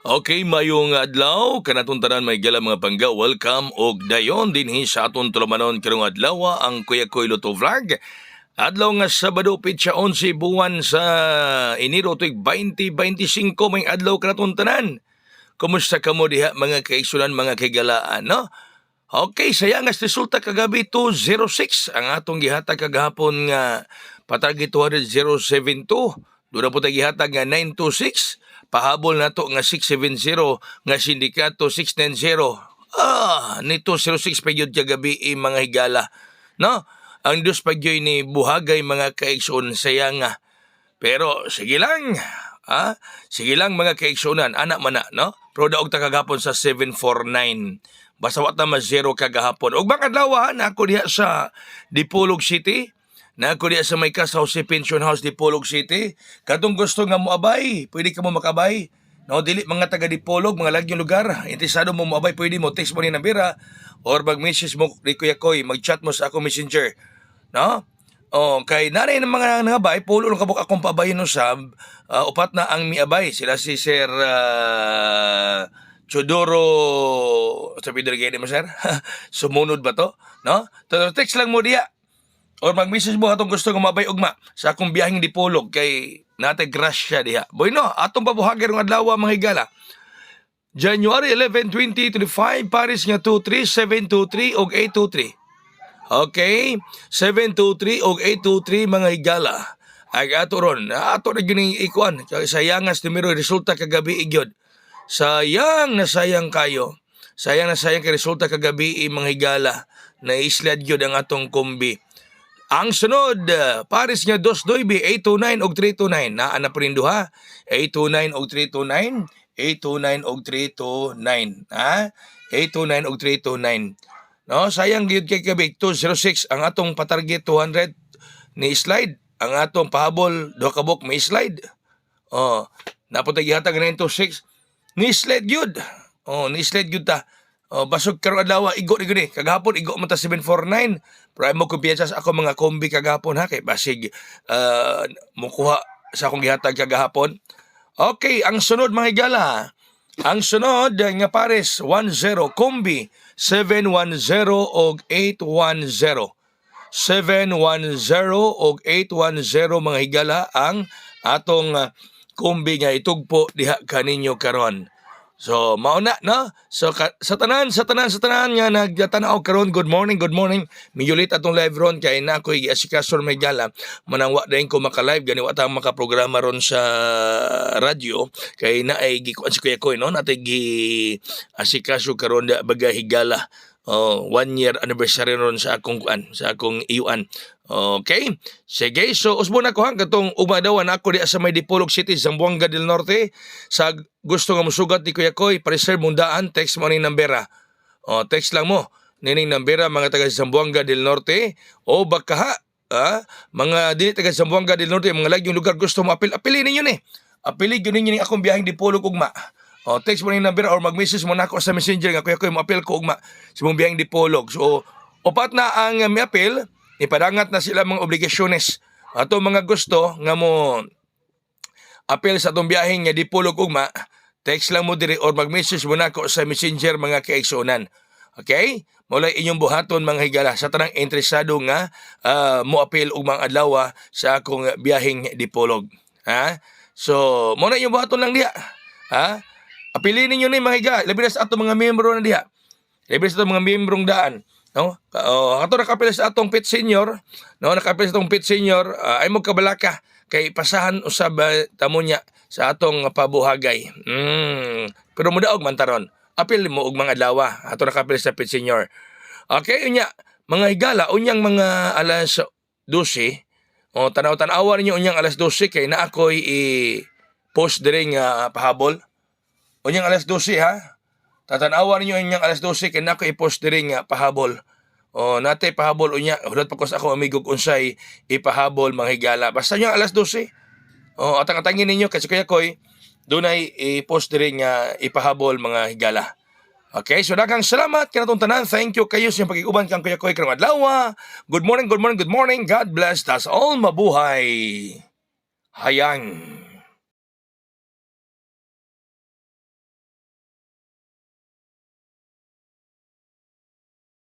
Okay, mayong adlaw kanatong tanan may gala mga pangga. Welcome og dayon dinhi sa aton tulumanon karong adlaw ang Kuya Koy Luto Vlog. Adlaw nga Sabado pitsa 11 buwan sa Enero tuig 2025 may adlaw kanatong tanan. Kumusta kamo diha mga kaigsunan mga kaigalaan, no? Okay, saya nga resulta kagabi 206 ang atong gihatag kagahapon nga patarget 200.072. Doon na po tayo gihatag nga 926. Pahabol na to nga 670 nga sindikato 690. Ni 206 pa yun kagabi mga higala. No? Ang dos pa yun ni buhagay mga kaigsoon saya nga. Pero sige lang. Sige lang mga kaigsunan, anak man na, no? Pero daog ta kagahapon sa 749. Basta wata ma zero kagahapon. Ug bang adlaw na ako diha sa Dipolog City. Na ako diha sa may Casa Jose Pension House Dipolog City. Katong gusto nga moabay, pwede ka mo makabay. No, dili mga taga Dipolog, mga lagyong lugar. Interesado mo moabay, pwede mo text mo ni nambira or mag-message mo ni Kuya Koy, mag-chat mo sa ako messenger. No? Kay nanay ng mga nangabay, pulo lang kabuk akong pabayin no sa upat na ang miabay. Sila si Sir Chodoro, sabi dili mo sir, sumunod ba to? No? Text lang mo diya. Or mag-message mo atong gusto nga mabay ugma sa akong biyaheng Dipolog kay natay grasya diha. Boy no, atong pabuhagay ng adlaw mga higala. January 11, 2025, Paris nga 23, 723 og 823. Okay, 723 og 823 mga higala. Ay ato ron, ato na gining ikuan. Sayangas numero resulta kagabi igyod. Sayang na sayang kayo. Sayang na sayang kay resulta kagabi mga higala. Na islad gyud ang atong kombi. Ang sunod, Paris nga 229, 829 og 329. Naana pa rin duha. 829 og 329. 829 og 329. 829 og 329. No, sayang gyud kay kabi 206 ang atong patarget 200 ni slide. Ang atong pahabol duha ka buk may slide. Naputay gihatag 926 ni slide gyud. Ni slide gyud ta. Basog karong adlaw igo ni gani kagahapon igo man ta 749 pero mo kumpiyansa sa ako mga kombi kagahapon ha kay basig mukuha sa akong gihatag kagahapon. Okay, ang sunod mga higala. Ang sunod nga Pares 10 kombi 710 og 810. 710 og 810 mga higala ang atong kombi nga itugpo diha kaninyo karon. So, mauna, no? So, sa tanan nga nagtanaw karon, good morning. Miyulit atong live ron kay na ako'y asikasor may gala. Manangwa dahin ko maka-live, gani wata makaprograma ron sa radyo. Kay na ay gikuan si Kuya Koy, no? Natay asikaso karon da bagay higala. 1 year anniversary ron sa akong iuan. Okay? Sige, so usbo na ko hang katong umadawan ako di sa may Dipolog City, Zamboanga del Norte. Sa gusto nga musugat ni Kuya Koy, pa-reserve mundaan, text mo ning nambera. Text lang mo nining nambera mga taga Zamboanga del Norte o baka mga dili taga Zamboanga del Norte, mga lagyong lugar gusto mo apilin ninyo ni. Apili gyud ninyo ning akong biyaheng Dipolog ugma. Text mo ning number or mag-message mo na ako sa messenger nga Kuya Koy mo-appeal ko ugma sa mong biyaheng Dipolog. So upat na ang mi-appeal, ipadangat na sila mga obligasyones. Ato mga gusto nga mo appeal sa atong biyaheng nga Dipolog ugma, text lang mo diri or mag-message mo na ako sa messenger mga kaigsunan. Okay? Mula inyong buhaton mga higala sa tanang interesado nga mo appeal ugmang adlaw sa akong biyaheng Dipolog. So, muna inyong buhaton lang diha. Apilin ninyo ni mga higa, labi na sa atong mga miyembro na diha. Labi na sa atong mga miyembrong daan. No? Ato nakapila sa atong pit senior, no, nakapila sa atong pit senior, ay mo kabalaka kay pasahan usab tamo niya sa atong pabuhagay. Pero mudaog man taron. Apil mo og mga adlaw ato nakapila sa pit senior. Okay, unya mga higala unyang mga alas 12. Tanaw-tanawa ninyo unyang alas 12 kay na ako'y i-post diri nga pahabol. Unyang alas 12 ha. Tatanawa ninyo unyang alas 12 kay na ako i-post diri nga pahabol. Natay pahabol unya. Hulot pa ko sa ako amigog unsay ipahabol mga higala. Basta unyang alas 12. Atang-atangin ninyo kasi Kuya Koy dunay i-post diri nga ipahabol mga higala. Okay, so daghang salamat kanatong tanan. Thank you kayo sa pag-iguban kang Kuya Koy karong adlaw. Good morning. God bless. Tas all mabuhay. Hayang.